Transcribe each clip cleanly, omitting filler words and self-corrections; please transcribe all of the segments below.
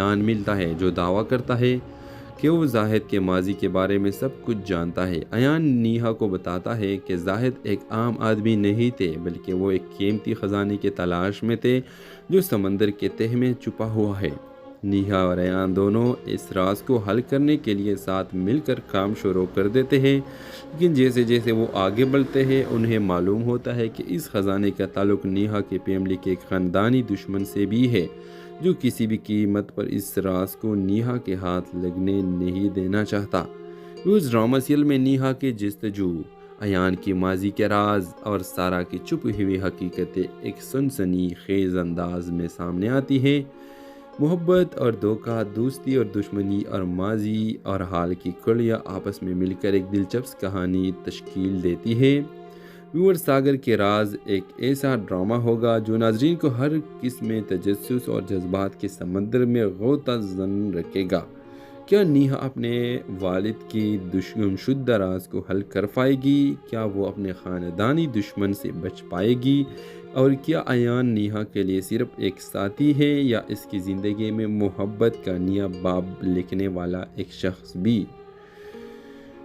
بیان ملتا ہے جو دعویٰ کرتا ہے کہ وہ زاہد کے ماضی کے بارے میں سب کچھ جانتا ہے۔ ایان نیہا کو بتاتا ہے کہ زاہد ایک عام آدمی نہیں تھے بلکہ وہ ایک قیمتی خزانے کی تلاش میں تھے جو سمندر کے تہہ میں چھپا ہوا ہے۔ نیہا اور ایان دونوں اس راز کو حل کرنے کے لیے ساتھ مل کر کام شروع کر دیتے ہیں، لیکن جیسے جیسے وہ آگے بڑھتے ہیں انہیں معلوم ہوتا ہے کہ اس خزانے کا تعلق نیہا کی فیملی کے ایک خاندانی دشمن سے بھی ہے جو کسی بھی قیمت پر اس راز کو نیہا کے ہاتھ لگنے نہیں دینا چاہتا۔ اس ڈرامہ سیریل میں نیہا کی جستجو، ایان کی ماضی کے راز اور سارا کی چھپی ہوئی حقیقتیں ایک سنسنی خیز انداز میں سامنے آتی ہیں۔ محبت اور دھوکہ، دوستی اور دشمنی، اور ماضی اور حال کی کڑیاں آپس میں مل کر ایک دلچسپ کہانی تشکیل دیتی ہے۔ ویور ساگر کے راز ایک ایسا ڈرامہ ہوگا جو ناظرین کو ہر قسم میں تجسس اور جذبات کے سمندر میں غوطہ زن رکھے گا۔ کیا نیہا اپنے والد کی دشمن شدہ راز کو حل کر پائے گی؟ کیا وہ اپنے خاندانی دشمن سے بچ پائے گی؟ اور کیا ایان نیہا کے لیے صرف ایک ساتھی ہے یا اس کی زندگی میں محبت کا نیا باب لکھنے والا ایک شخص بھی؟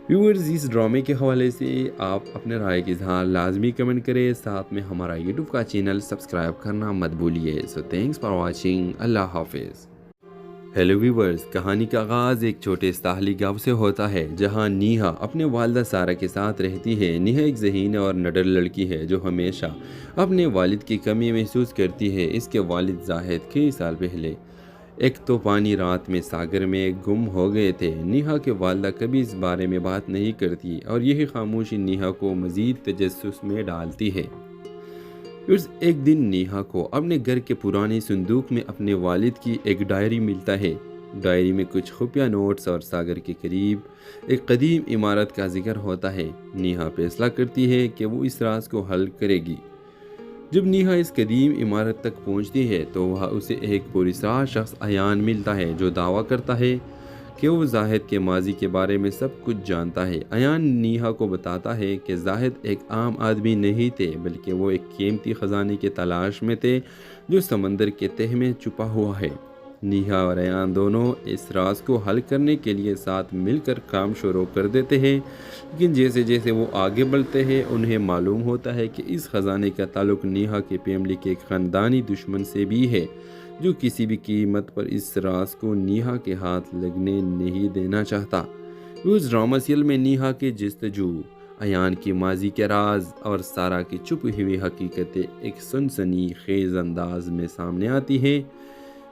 ویورز، اس ڈرامے کے حوالے سے آپ اپنے رائے کا اظہار لازمی کمنٹ کریں، ساتھ میں ہمارا یوٹیوب کا چینل سبسکرائب کرنا مت بھولیے۔ سو تھینکس فار واچنگ، اللہ حافظ۔ ہیلو ویورز، کہانی کا آغاز ایک چھوٹے ساحلی گاؤں سے ہوتا ہے جہاں نیہا اپنے والدہ سارا کے ساتھ رہتی ہے۔ نیہا ایک ذہین اور نڈر لڑکی ہے جو ہمیشہ اپنے والد کی کمی محسوس کرتی ہے۔ اس کے والد زاہد کئی سال پہلے ایک طوفانی رات میں ساگر میں گم ہو گئے تھے۔ نیہا کے والدہ کبھی اس بارے میں بات نہیں کرتی اور یہی خاموشی نیہا کو مزید تجسس میں ڈالتی ہے۔ ایک دن نیہا کو اپنے گھر کے پرانے صندوق میں اپنے والد کی ایک ڈائری ملتا ہے۔ ڈائری میں کچھ خفیہ نوٹس اور ساگر کے قریب ایک قدیم عمارت کا ذکر ہوتا ہے۔ نیہا فیصلہ کرتی ہے کہ وہ اس راز کو حل کرے گی۔ جب نیہا اس قدیم عمارت تک پہنچتی ہے تو وہاں اسے ایک پراسرار شخص ایان ملتا ہے جو دعویٰ کرتا ہے کہ وہ زاہد کے ماضی کے بارے میں سب کچھ جانتا ہے۔ ایان نیہا کو بتاتا ہے کہ زاہد ایک عام آدمی نہیں تھے بلکہ وہ ایک قیمتی خزانے کی تلاش میں تھے جو سمندر کے تہہ میں چھپا ہوا ہے۔ نیہا اور ایان دونوں اس راز کو حل کرنے کے لیے ساتھ مل کر کام شروع کر دیتے ہیں، لیکن جیسے جیسے وہ آگے بڑھتے ہیں انہیں معلوم ہوتا ہے کہ اس خزانے کا تعلق نیہا کی فیملی کے ایک خاندانی دشمن سے بھی ہے جو کسی بھی قیمت پر اس راز کو نیہا کے ہاتھ لگنے نہیں دینا چاہتا۔ اس ڈرامہ سیریل میں نیہا کی جستجو، ایان کی ماضی کے راز اور سارا کی چھپی ہوئی حقیقتیں ایک سنسنی خیز انداز میں سامنے آتی ہیں۔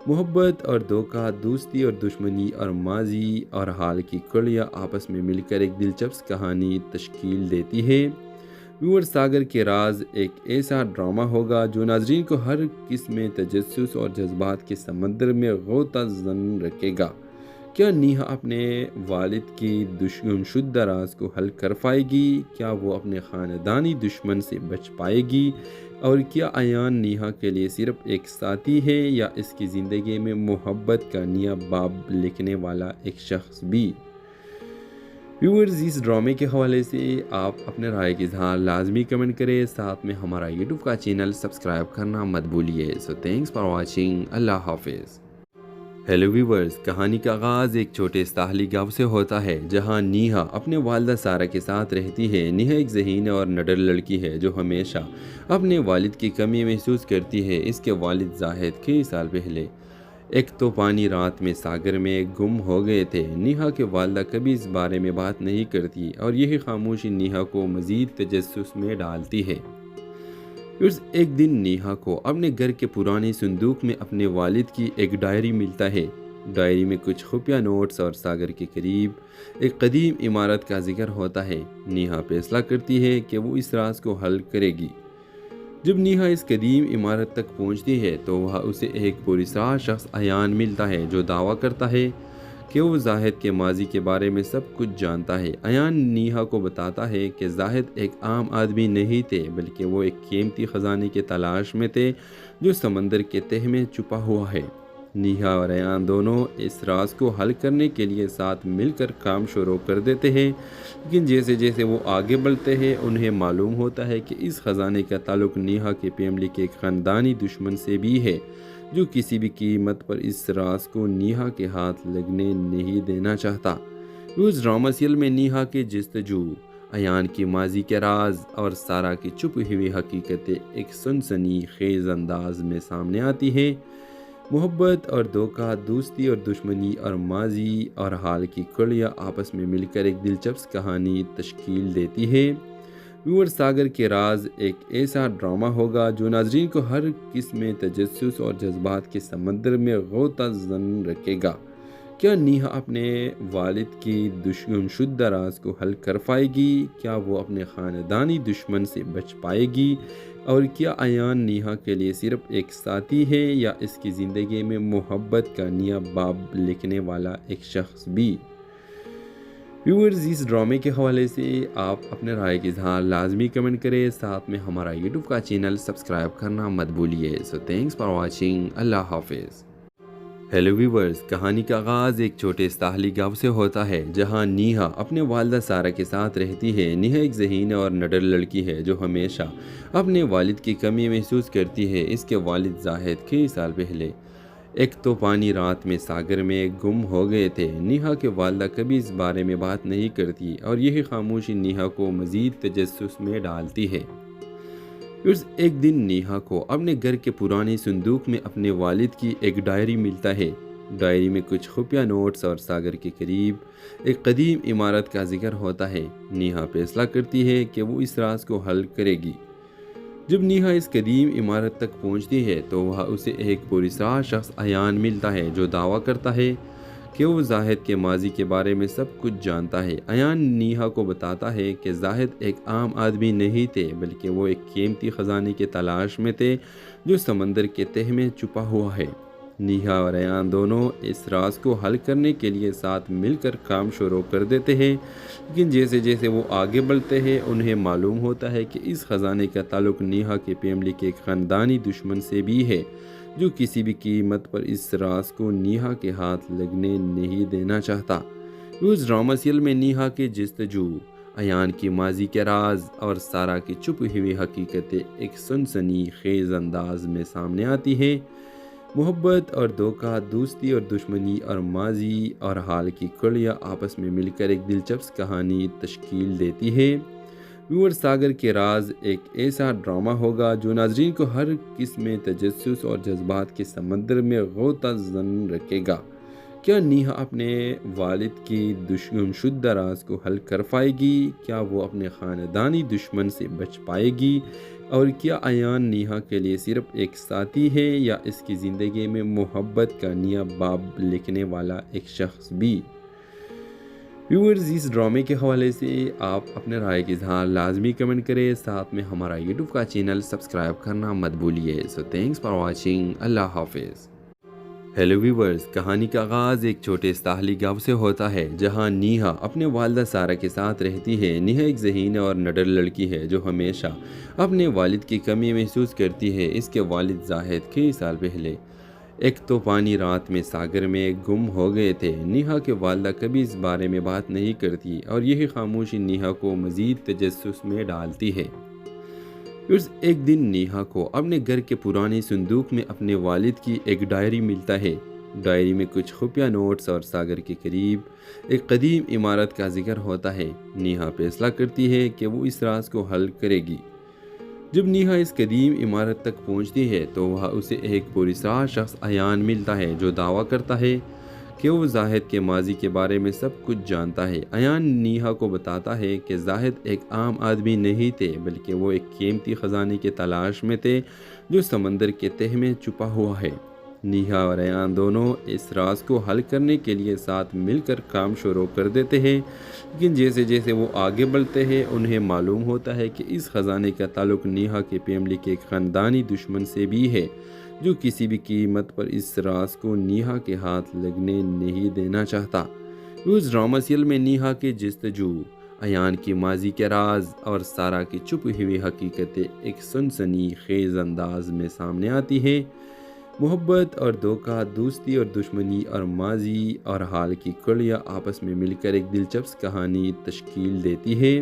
محبت اور دھوکہ، دوستی اور دشمنی، اور ماضی اور حال کی کڑیاں آپس میں مل کر ایک دلچسپ کہانی تشکیل دیتی ہے۔ ویور ساگر کے راز ایک ایسا ڈرامہ ہوگا جو ناظرین کو ہر قسم میں تجسس اور جذبات کے سمندر میں غوطہ زن رکھے گا۔ کیا نیہا اپنے والد کی دشمن شدہ راز کو حل کر پائے گی؟ کیا وہ اپنے خاندانی دشمن سے بچ پائے گی؟ اور کیا ایان نیہا کے لیے صرف ایک ساتھی ہے یا اس کی زندگی میں محبت کا نیا باب لکھنے والا ایک شخص بھی؟ ویورز، اس ڈرامے کے حوالے سے آپ اپنے رائے کا اظہار لازمی کمنٹ کریں، ساتھ میں ہمارا یوٹیوب کا چینل سبسکرائب کرنا مت بھولیے۔ سو تھینکس فار واچنگ، اللہ حافظ۔ ہیلو ویورز، کہانی کا آغاز ایک چھوٹے ساحلی گاؤں سے ہوتا ہے جہاں نیہا اپنے والدہ سارا کے ساتھ رہتی ہے۔ نیہا ایک ذہین اور نڈر لڑکی ہے جو ہمیشہ اپنے والد کی کمی محسوس کرتی ہے۔ اس کے والد زاہد کئی سال پہلے ایک طوفانی رات میں ساگر میں گم ہو گئے تھے۔ نیہا کے والدہ کبھی اس بارے میں بات نہیں کرتی اور یہی خاموشی نیہا کو مزید تجسس میں ڈالتی ہے۔ ایک دن نیہا کو اپنے گھر کے پرانے صندوق میں اپنے والد کی ایک ڈائری ملتا ہے۔ ڈائری میں کچھ خفیہ نوٹس اور ساگر کے قریب ایک قدیم عمارت کا ذکر ہوتا ہے۔ نیہا فیصلہ کرتی ہے کہ وہ اس راز کو حل کرے گی۔ جب نیہا اس قدیم عمارت تک پہنچتی ہے تو وہاں اسے ایک پراسرار شخص ایان ملتا ہے جو دعویٰ کرتا ہے کہ وہ زاہد کے ماضی کے بارے میں سب کچھ جانتا ہے۔ ایان نیہا کو بتاتا ہے کہ زاہد ایک عام آدمی نہیں تھے بلکہ وہ ایک قیمتی خزانے کی تلاش میں تھے جو سمندر کے تہہ میں چھپا ہوا ہے۔ نیہا اور ایان دونوں اس راز کو حل کرنے کے لیے ساتھ مل کر کام شروع کر دیتے ہیں، لیکن جیسے جیسے وہ آگے بڑھتے ہیں انہیں معلوم ہوتا ہے کہ اس خزانے کا تعلق نیہا کی فیملی کے ایک خاندانی دشمن سے بھی ہے جو کسی بھی قیمت پر اس راز کو نیہا کے ہاتھ لگنے نہیں دینا چاہتا۔ اس ڈرامہ سیریل میں نیہا کے جستجو، ایان کی ماضی کے راز اور سارا کی چھپی ہوئی حقیقتیں ایک سنسنی خیز انداز میں سامنے آتی ہیں۔ محبت اور دھوکہ، دوستی اور دشمنی اور ماضی اور حال کی کڑیاں آپس میں مل کر ایک دلچسپ کہانی تشکیل دیتی ہے۔ ویور ساگر کے راز ایک ایسا ڈرامہ ہوگا جو ناظرین کو ہر قسم میں تجسس اور جذبات کے سمندر میں غوطہ زن رکھے گا۔ کیا نیہا اپنے والد کی دشمن شدہ راز کو حل کر پائے گی؟ کیا وہ اپنے خاندانی دشمن سے بچ پائے گی؟ اور کیا ایان نیہا کے لیے صرف ایک ساتھی ہے یا اس کی زندگی میں محبت کا نیا باب لکھنے والا ایک شخص بھی؟ ویورز، اس ڈرامے کے حوالے سے آپ اپنے رائے کا اظہار لازمی کمنٹ کریں، ساتھ میں ہمارا یوٹیوب کا چینل سبسکرائب کرنا مت بھولیے۔ سو تھینکس فار واچنگ، اللہ حافظ۔ ہیلو ویورز، کہانی کا آغاز ایک چھوٹے ساحلی گاؤں سے ہوتا ہے جہاں نیہا اپنے والدہ سارا کے ساتھ رہتی ہے۔ نیہا ایک ذہین اور نڈر لڑکی ہے جو ہمیشہ اپنے والد کی کمی محسوس کرتی ہے۔ اس کے والد زاہد کئی سال پہلے ایک طوفانی رات میں ساگر میں گم ہو گئے تھے۔ نیہا کے والدہ کبھی اس بارے میں بات نہیں کرتی اور یہی خاموشی نیہا کو مزید تجسس میں ڈالتی ہے۔ ایک دن نیہا کو اپنے گھر کے پرانے صندوق میں اپنے والد کی ایک ڈائری ملتا ہے۔ ڈائری میں کچھ خفیہ نوٹس اور ساگر کے قریب ایک قدیم عمارت کا ذکر ہوتا ہے۔ نیہا فیصلہ کرتی ہے کہ وہ اس راز کو حل کرے گی۔ جب نیہا اس قدیم عمارت تک پہنچتی ہے تو وہاں اسے ایک پراسرار شخص ایان ملتا ہے جو دعویٰ کرتا ہے کہ وہ زاہد کے ماضی کے بارے میں سب کچھ جانتا ہے۔ ایان نیہا کو بتاتا ہے کہ زاہد ایک عام آدمی نہیں تھے بلکہ وہ ایک قیمتی خزانے کی تلاش میں تھے جو سمندر کے تہہ میں چھپا ہوا ہے۔ نیہا اور ایان دونوں اس راز کو حل کرنے کے لیے ساتھ مل کر کام شروع کر دیتے ہیں، لیکن جیسے جیسے وہ آگے بڑھتے ہیں انہیں معلوم ہوتا ہے کہ اس خزانے کا تعلق نیہا کے فیملی کے ایک خاندانی دشمن سے بھی ہے جو کسی بھی قیمت پر اس راز کو نیہا کے ہاتھ لگنے نہیں دینا چاہتا۔ اس ڈرامہ سیریل میں نیہا کے جستجو، ایان کی ماضی کے راز اور سارا کی چھپی ہوئی حقیقتیں ایک سنسنی خیز انداز میں سامنے آتی ہیں۔ محبت اور دھوکہ، دوستی اور دشمنی اور ماضی اور حال کی کڑیاں آپس میں مل کر ایک دلچسپ کہانی تشکیل دیتی ہے۔ ویور ساگر کے راز ایک ایسا ڈرامہ ہوگا جو ناظرین کو ہر قسم میں تجسس اور جذبات کے سمندر میں غوطہ زن رکھے گا۔ کیا نیہا اپنے والد کی دشمن شدہ راز کو حل کر پائے گی؟ کیا وہ اپنے خاندانی دشمن سے بچ پائے گی؟ اور کیا ایان نیہا کے لیے صرف ایک ساتھی ہے یا اس کی زندگی میں محبت کا نیا باب لکھنے والا ایک شخص بھی؟ ویورز، اس ڈرامے کے حوالے سے آپ اپنے رائے کا اظہار لازمی کمنٹ کریں، ساتھ میں ہمارا یوٹیوب کا چینل سبسکرائب کرنا مت بھولیے۔ سو تھینکس فار واچنگ، اللہ حافظ۔ ہیلو ویورز، کہانی کا آغاز ایک چھوٹے ساحلی گاؤں سے ہوتا ہے جہاں نیہا اپنے والدہ سارا کے ساتھ رہتی ہے۔ نیہا ایک ذہین اور نڈر لڑکی ہے جو ہمیشہ اپنے والد کی کمی محسوس کرتی ہے۔ اس کے والد زاہد کئی سال پہلے ایک طوفانی رات میں ساگر میں گم ہو گئے تھے۔ نیہا کے والدہ کبھی اس بارے میں بات نہیں کرتی اور یہی خاموشی نیہا کو مزید تجسس میں ڈالتی ہے۔ ایک دن نیہا کو اپنے گھر کے پرانے صندوق میں اپنے والد کی ایک ڈائری ملتا ہے۔ ڈائری میں کچھ خفیہ نوٹس اور ساگر کے قریب ایک قدیم عمارت کا ذکر ہوتا ہے۔ نیہا فیصلہ کرتی ہے کہ وہ اس راز کو حل کرے گی۔ جب نیہا اس قدیم عمارت تک پہنچتی ہے تو وہاں اسے ایک پراسرار شخص ایان ملتا ہے جو دعویٰ کرتا ہے کہ وہ زاہد کے ماضی کے بارے میں سب کچھ جانتا ہے۔ ایان نیہا کو بتاتا ہے کہ زاہد ایک عام آدمی نہیں تھے بلکہ وہ ایک قیمتی خزانے کی تلاش میں تھے جو سمندر کے تہہ میں چھپا ہوا ہے۔ نیہا اور ایان دونوں اس راز کو حل کرنے کے لیے ساتھ مل کر کام شروع کر دیتے ہیں، لیکن جیسے جیسے وہ آگے بڑھتے ہیں انہیں معلوم ہوتا ہے کہ اس خزانے کا تعلق نیہا کے فیملی کے ایک خاندانی دشمن سے بھی ہے جو کسی بھی قیمت پر اس راز کو نیہا کے ہاتھ لگنے نہیں دینا چاہتا۔ اس ڈرامہ سیریل میں نیہا کے جستجو، ایان کی ماضی کے راز اور سارا کی چھپی ہوئی حقیقتیں ایک سنسنی خیز انداز میں سامنے آتی ہیں۔ محبت اور دھوکہ، دوستی اور دشمنی اور ماضی اور حال کی کڑیاں آپس میں مل کر ایک دلچسپ کہانی تشکیل دیتی ہے۔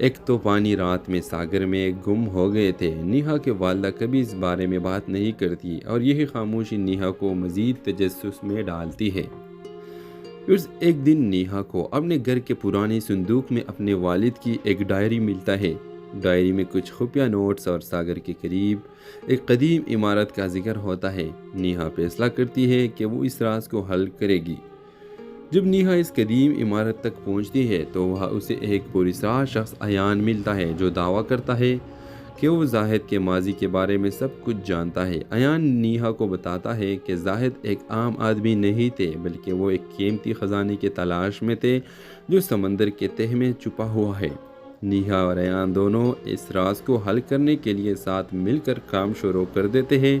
ایک تو پانی رات میں ساگر میں گم ہو گئے تھے۔ نیہا کے والدہ کبھی اس بارے میں بات نہیں کرتی اور یہی خاموشی نیہا کو مزید تجسس میں ڈالتی ہے۔ ایک دن نیہا کو اپنے گھر کے پرانے صندوق میں اپنے والد کی ایک ڈائری ملتا ہے۔ ڈائری میں کچھ خفیہ نوٹس اور ساگر کے قریب ایک قدیم عمارت کا ذکر ہوتا ہے۔ نیہا فیصلہ کرتی ہے کہ وہ اس راز کو حل کرے گی۔ جب نیہا اس قدیم عمارت تک پہنچتی ہے تو وہاں اسے ایک پراسرار شخص عیان ملتا ہے جو دعویٰ کرتا ہے کہ وہ زاہد کے ماضی کے بارے میں سب کچھ جانتا ہے۔ عیان نیہا کو بتاتا ہے کہ زاہد ایک عام آدمی نہیں تھے بلکہ وہ ایک قیمتی خزانے کی تلاش میں تھے جو سمندر کے تہہ میں چھپا ہوا ہے۔ نیہا اور عیان دونوں اس راز کو حل کرنے کے لیے ساتھ مل کر کام شروع کر دیتے ہیں،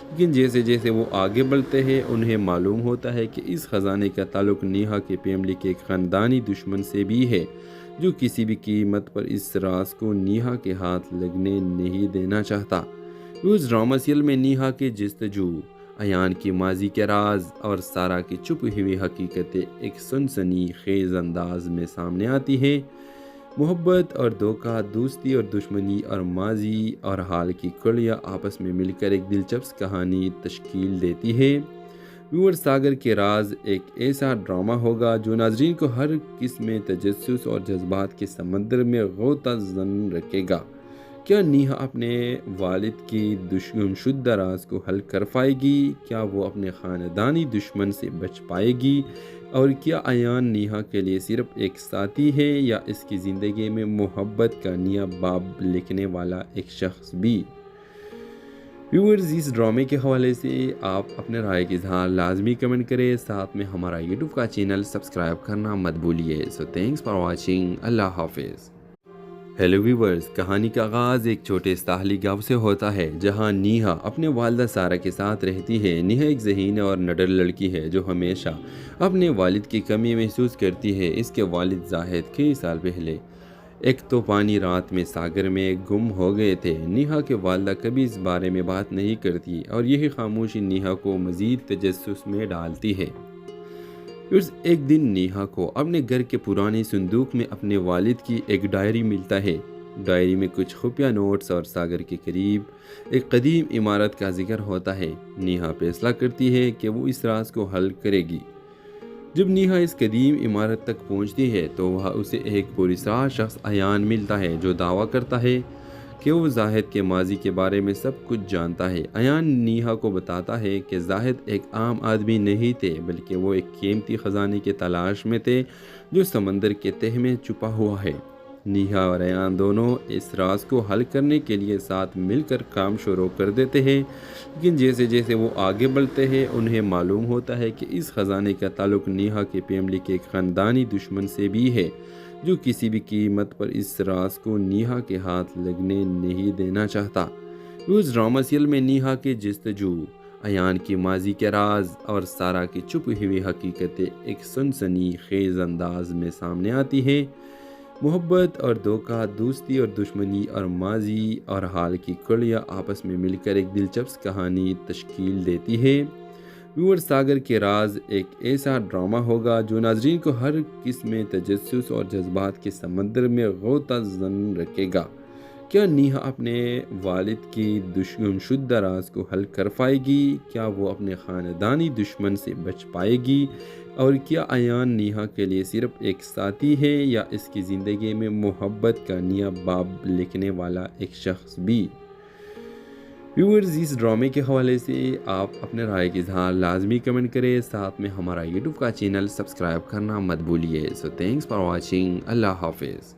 لیکن جیسے جیسے وہ آگے بڑھتے ہیں انہیں معلوم ہوتا ہے کہ اس خزانے کا تعلق نیہا کے فیملی کے ایک خاندانی دشمن سے بھی ہے جو کسی بھی قیمت پر اس راز کو نیہا کے ہاتھ لگنے نہیں دینا چاہتا۔ اس ڈرامہ سیریل میں نیہا کی جستجو، عیان کی ماضی کے راز اور سارا کی چھپی ہوئی حقیقتیں ایک سنسنی خیز انداز میں سامنے آتی ہیں۔ محبت اور دھوکہ، دوستی اور دشمنی اور ماضی اور حال کی کڑیاں آپس میں مل کر ایک دلچسپ کہانی تشکیل دیتی ہے۔ ساگر کے راز ایک ایسا ڈرامہ ہوگا جو ناظرین کو ہر قسم تجسس اور جذبات کے سمندر میں غوطہ زن رکھے گا۔ کیا نیہا اپنے والد کی دشمن شدہ راز کو حل کر پائے گی؟ کیا وہ اپنے خاندانی دشمن سے بچ پائے گی؟ اور کیا عیان نیہا کے لیے صرف ایک ساتھی ہے یا اس کی زندگی میں محبت کا نیا باب لکھنے والا ایک شخص بھی؟ ویورز، اس ڈرامے کے حوالے سے آپ اپنے رائے کا اظہار لازمی کمنٹ کریں، ساتھ میں ہمارا یوٹیوب کا چینل سبسکرائب کرنا مت بھولیے۔ سو تھینکس فار واچنگ۔ اللہ حافظ۔ ہیلو ویورز، کہانی کا آغاز ایک چھوٹے ساحلی گاؤں سے ہوتا ہے جہاں نیہا اپنے والدہ سارا کے ساتھ رہتی ہے۔ نیہا ایک ذہین اور نڈر لڑکی ہے جو ہمیشہ اپنے والد کی کمی محسوس کرتی ہے۔ اس کے والد زاہد کئی سال پہلے ایک تو پانی رات میں ساگر میں گم ہو گئے تھے۔ نیہا کے والدہ کبھی اس بارے میں بات نہیں کرتی اور یہی خاموشی نیہا کو مزید تجسس میں ڈالتی ہے۔ ایک دن نیہا کو اپنے گھر کے پرانے صندوق میں اپنے والد کی ایک ڈائری ملتا ہے۔ ڈائری میں کچھ خفیہ نوٹس اور ساگر کے قریب ایک قدیم عمارت کا ذکر ہوتا ہے۔ نیہا فیصلہ کرتی ہے کہ وہ اس راز کو حل کرے گی۔ جب نیہا اس قدیم عمارت تک پہنچتی ہے تو وہاں اسے ایک پراسرار شخص عیان ملتا ہے جو دعویٰ کرتا ہے کہ وہ زاہد کے ماضی کے بارے میں سب کچھ جانتا ہے۔ عیان نیہا کو بتاتا ہے کہ زاہد ایک عام آدمی نہیں تھے بلکہ وہ ایک قیمتی خزانے کی تلاش میں تھے جو سمندر کے تہہ میں چھپا ہوا ہے۔ نیہا اور عیان دونوں اس راز کو حل کرنے کے لیے ساتھ مل کر کام شروع کر دیتے ہیں، لیکن جیسے جیسے وہ آگے بڑھتے ہیں انہیں معلوم ہوتا ہے کہ اس خزانے کا تعلق نیہا کے فیملی کے ایک خاندانی دشمن سے بھی ہے جو کسی بھی قیمت پر اس راز کو نیہا کے ہاتھ لگنے نہیں دینا چاہتا۔ اس ڈرامہ سیریل میں نیہا کی جستجو، عیان کی ماضی کے راز اور سارا کی چھپی ہوئی حقیقتیں ایک سنسنی خیز انداز میں سامنے آتی ہیں۔ محبت اور دھوکہ، دوستی اور دشمنی اور ماضی اور حال کی کڑیاں آپس میں مل کر ایک دلچسپ کہانی تشکیل دیتی ہے۔ ساگر کے راز ایک ایسا ڈرامہ ہوگا جو ناظرین کو ہر قسم تجسس اور جذبات کے سمندر میں غوطہ زن رکھے گا۔ کیا نیہا اپنے والد کی دشمن شدہ راز کو حل کر پائے گی؟ کیا وہ اپنے خاندانی دشمن سے بچ پائے گی؟ اور کیا عیان نیہا کے لیے صرف ایک ساتھی ہے یا اس کی زندگی میں محبت کا نیا باب لکھنے والا ایک شخص بھی؟ ویورز، اس ڈرامے کے حوالے سے آپ اپنے رائے کا اظہار لازمی کمنٹ کریں، ساتھ میں ہمارا یوٹیوب کا چینل سبسکرائب کرنا مت بھولیے۔ سو تھینکس فار واچنگ۔ اللہ حافظ۔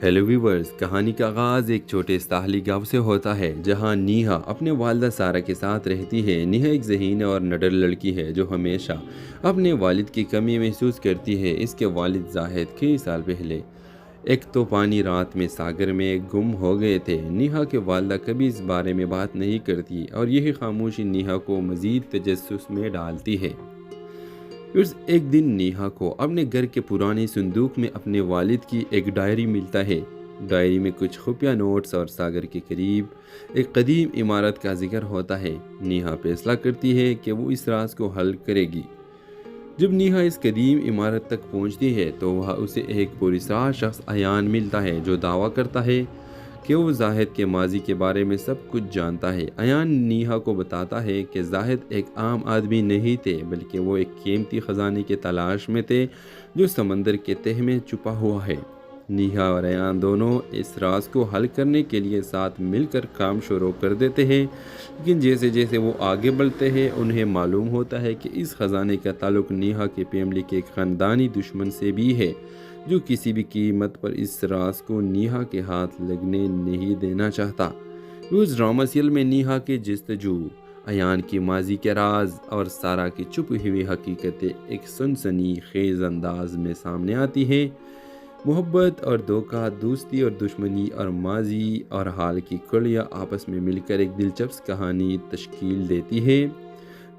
ہیلو ویورز، کہانی کا آغاز ایک چھوٹے ساحلی گاؤں سے ہوتا ہے جہاں نیہا اپنے والدہ سارا کے ساتھ رہتی ہے۔ نیہا ایک ذہین اور نڈر لڑکی ہے جو ہمیشہ اپنے والد کی کمی محسوس کرتی ہے۔ اس کے والد زاہد کئی سال پہلے ایک تو پانی رات میں ساگر میں گم ہو گئے تھے۔ نیہا کے والدہ کبھی اس بارے میں بات نہیں کرتی اور یہی خاموشی نیہا کو مزید تجسس میں ڈالتی ہے۔ ایک دن نیہا کو اپنے گھر کے پرانے صندوق میں اپنے والد کی ایک ڈائری ملتا ہے۔ ڈائری میں کچھ خفیہ نوٹس اور ساگر کے قریب ایک قدیم عمارت کا ذکر ہوتا ہے۔ نیہا فیصلہ کرتی ہے کہ وہ اس راز کو حل کرے گی۔ جب نیہا اس قدیم عمارت تک پہنچتی ہے تو وہاں اسے ایک پراسرار شخص ایان ملتا ہے جو دعویٰ کرتا ہے کہ وہ زاہد کے ماضی کے بارے میں سب کچھ جانتا ہے۔ ایان نیہا کو بتاتا ہے کہ زاہد ایک عام آدمی نہیں تھے بلکہ وہ ایک قیمتی خزانے کی تلاش میں تھے جو سمندر کے تہہ میں چھپا ہوا ہے۔ نیہا اور ایان دونوں اس راز کو حل کرنے کے لیے ساتھ مل کر کام شروع کر دیتے ہیں، لیکن جیسے جیسے وہ آگے بڑھتے ہیں انہیں معلوم ہوتا ہے کہ اس خزانے کا تعلق نیہا کی فیملی کے ایک خاندانی دشمن سے بھی ہے جو کسی بھی قیمت پر اس راز کو نیہا کے ہاتھ لگنے نہیں دینا چاہتا۔ اس ڈرامہ سیریل میں نیہا کی جستجو، ایان کی ماضی کے راز اور سارا کی چھپی ہوئی حقیقتیں ایک سنسنی خیز انداز میں سامنے آتی ہیں۔ محبت اور دھوکہ، دوستی اور دشمنی اور ماضی اور حال کی کڑیاں آپس میں مل کر ایک دلچسپ کہانی تشکیل دیتی ہے۔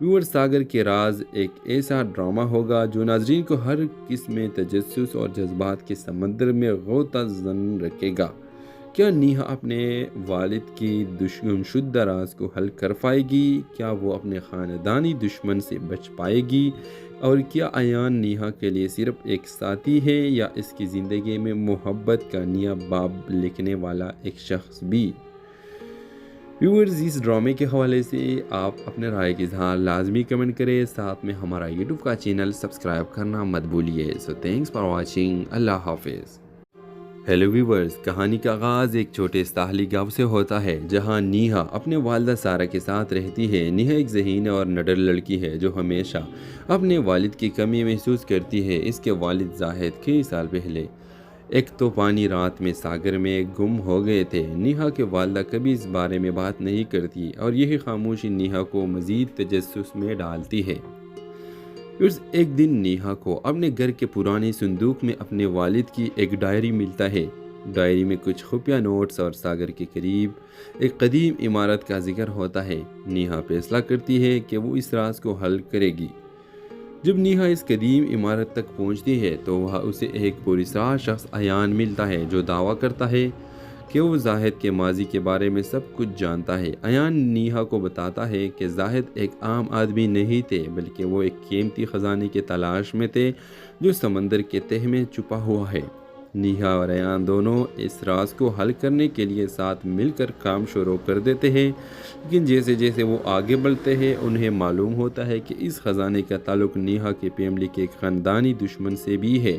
ویور ساگر کے راز ایک ایسا ڈرامہ ہوگا جو ناظرین کو ہر قسم تجسس اور جذبات کے سمندر میں غوطہ زن رکھے گا۔ کیا نیہا اپنے والد کی دشمن شدہ راز کو حل کر پائے گی؟ کیا وہ اپنے خاندانی دشمن سے بچ پائے گی؟ اور کیا ایان نیہا کے لیے صرف ایک ساتھی ہے یا اس کی زندگی میں محبت کا نیا باب لکھنے والا ایک شخص بھی؟ ویورز، اس ڈرامے کے حوالے سے آپ اپنے رائے کا اظہار لازمی کمنٹ کریں، ساتھ میں ہمارا یوٹیوب کا چینل سبسکرائب کرنا مت بھولیے۔ سو تھینکس فار واچنگ، اللہ حافظ۔ ہیلو ویورز، کہانی کا آغاز ایک چھوٹے ساحلی گاؤں سے ہوتا ہے جہاں نیہا اپنے والدہ سارا کے ساتھ رہتی ہے۔ نیہا ایک ذہین اور نڈر لڑکی ہے جو ہمیشہ اپنے والد کی کمی محسوس کرتی ہے۔ اس کے والد زاہد کئی سال پہلے ایک طوفانی رات میں ساگر میں گم ہو گئے تھے۔ نیہا کے والدہ کبھی اس بارے میں بات نہیں کرتی اور یہی خاموشی نیہا کو مزید تجسس میں ڈالتی ہے۔ ایک دن نیہا کو اپنے گھر کے پرانے صندوق میں اپنے والد کی ایک ڈائری ملتا ہے۔ ڈائری میں کچھ خفیہ نوٹس اور ساگر کے قریب ایک قدیم عمارت کا ذکر ہوتا ہے۔ نیہا فیصلہ کرتی ہے کہ وہ اس راز کو حل کرے گی۔ جب نیہا اس قدیم عمارت تک پہنچتی ہے تو وہاں اسے ایک پراسرار شخص ایان ملتا ہے جو دعویٰ کرتا ہے کہ وہ زاہد کے ماضی کے بارے میں سب کچھ جانتا ہے۔ ایان نیہا کو بتاتا ہے کہ زاہد ایک عام آدمی نہیں تھے بلکہ وہ ایک قیمتی خزانے کی تلاش میں تھے جو سمندر کے تہہ میں چھپا ہوا ہے۔ نیہا اور ایان دونوں اس راز کو حل کرنے کے لیے ساتھ مل کر کام شروع کر دیتے ہیں، لیکن جیسے جیسے وہ آگے بڑھتے ہیں انہیں معلوم ہوتا ہے کہ اس خزانے کا تعلق نیہا کی فیملی کے ایک خاندانی دشمن سے بھی ہے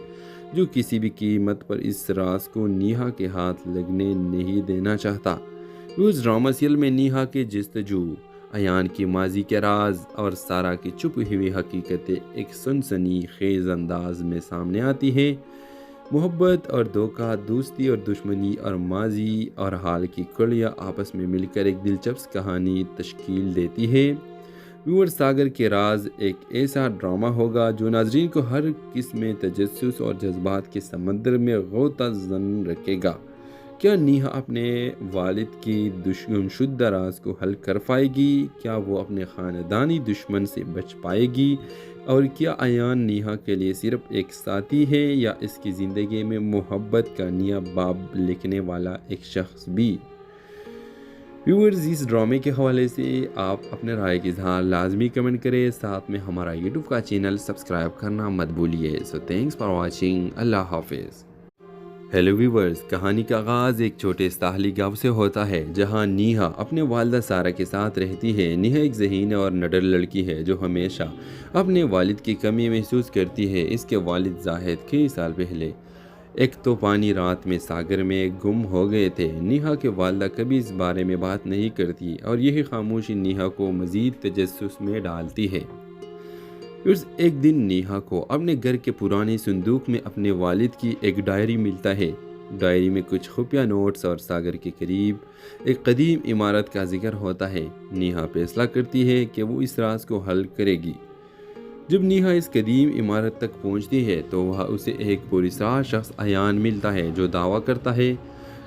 جو کسی بھی قیمت پر اس راز کو نیہا کے ہاتھ لگنے نہیں دینا چاہتا۔ اس ڈرامہ سیریل میں نیہا کی جستجو، ایان کی ماضی کے راز اور سارا کی چھپی ہوئی حقیقتیں ایک سنسنی خیز انداز میں سامنے آتی ہیں۔ محبت اور دھوکہ، دوستی اور دشمنی اور ماضی اور حال کی کڑیاں آپس میں مل کر ایک دلچسپ کہانی تشکیل دیتی ہے۔ ویور ساگر کے راز ایک ایسا ڈرامہ ہوگا جو ناظرین کو ہر قسم تجسس اور جذبات کے سمندر میں غوطہ زن رکھے گا۔ کیا نیہا اپنے والد کی دشمن شدہ راز کو حل کر پائے گی؟ کیا وہ اپنے خاندانی دشمن سے بچ پائے گی؟ اور کیا ایان نیہا کے لیے صرف ایک ساتھی ہے یا اس کی زندگی میں محبت کا نیا باب لکھنے والا ایک شخص بھی؟ ویورز، اس ڈرامے کے حوالے سے آپ اپنے رائے کا اظہار لازمی کمنٹ کریں، ساتھ میں ہمارا یوٹیوب کا چینل سبسکرائب کرنا مت بھولیے۔ سو تھینکس فار واچنگ، اللہ حافظ۔ ہیلو ویورز، کہانی کا آغاز ایک چھوٹے ساحلی گاؤں سے ہوتا ہے جہاں نیہا اپنے والدہ سارا کے ساتھ رہتی ہے۔ نیہا ایک ذہین اور نڈر لڑکی ہے جو ہمیشہ اپنے والد کی کمی محسوس کرتی ہے۔ اس کے والد زاہد کئی سال پہلے ایک طوفانی رات میں ساگر میں گم ہو گئے تھے۔ نیہا کے والدہ کبھی اس بارے میں بات نہیں کرتی اور یہی خاموشی نیہا کو مزید تجسس میں ڈالتی ہے۔ ایک دن نیہا کو اپنے گھر کے پرانے صندوق میں اپنے والد کی ایک ڈائری ملتا ہے۔ ڈائری میں کچھ خفیہ نوٹس اور ساگر کے قریب ایک قدیم عمارت کا ذکر ہوتا ہے۔ نیہا فیصلہ کرتی ہے کہ وہ اس راز کو حل کرے گی۔ جب نیہا اس قدیم عمارت تک پہنچتی ہے تو وہاں اسے ایک پراسرار شخص ایان ملتا ہے جو دعویٰ کرتا ہے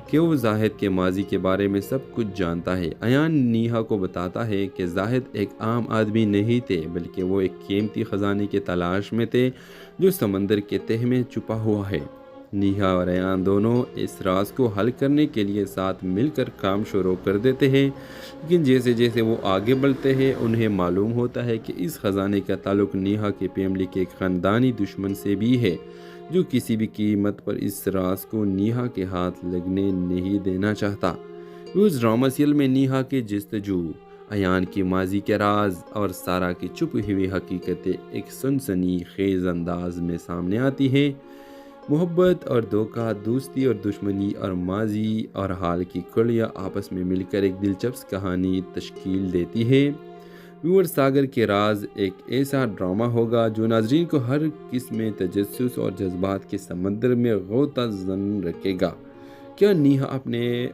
کہ وہ زاہد کے ماضی کے بارے میں سب کچھ جانتا ہے۔ ایان نیہا کو بتاتا ہے کہ زاہد ایک عام آدمی نہیں تھے بلکہ وہ ایک قیمتی خزانے کی تلاش میں تھے جو سمندر کے تہہ میں چھپا ہوا ہے۔ نیہا اور ایان دونوں اس راز کو حل کرنے کے لیے ساتھ مل کر کام شروع کر دیتے ہیں، لیکن جیسے جیسے وہ آگے بڑھتے ہیں انہیں معلوم ہوتا ہے کہ اس خزانے کا تعلق نیہا کی فیملی کے ایک خاندانی دشمن سے بھی ہے، جو کسی بھی قیمت پر اس راز کو نیہا کے ہاتھ لگنے نہیں دینا چاہتا۔ اس ڈرامہ سیریل میں نیہا کی جستجو، ایان کی ماضی کے راز اور سارا کی چھپی ہوئی حقیقتیں ایک سنسنی خیز انداز میں سامنے آتی ہیں۔ محبت اور دھوکہ، دوستی اور دشمنی، اور ماضی اور حال کی کڑیاں آپس میں مل کر ایک دلچسپ کہانی تشکیل دیتی ہے۔ ویور ساگر کے راز ایک ایسا ڈرامہ ہوگا جو ناظرین کو ہر قسم تجسس اور جذبات کے سمندر میں غوطہ زن رکھے گا۔ کیا نیہا اپنے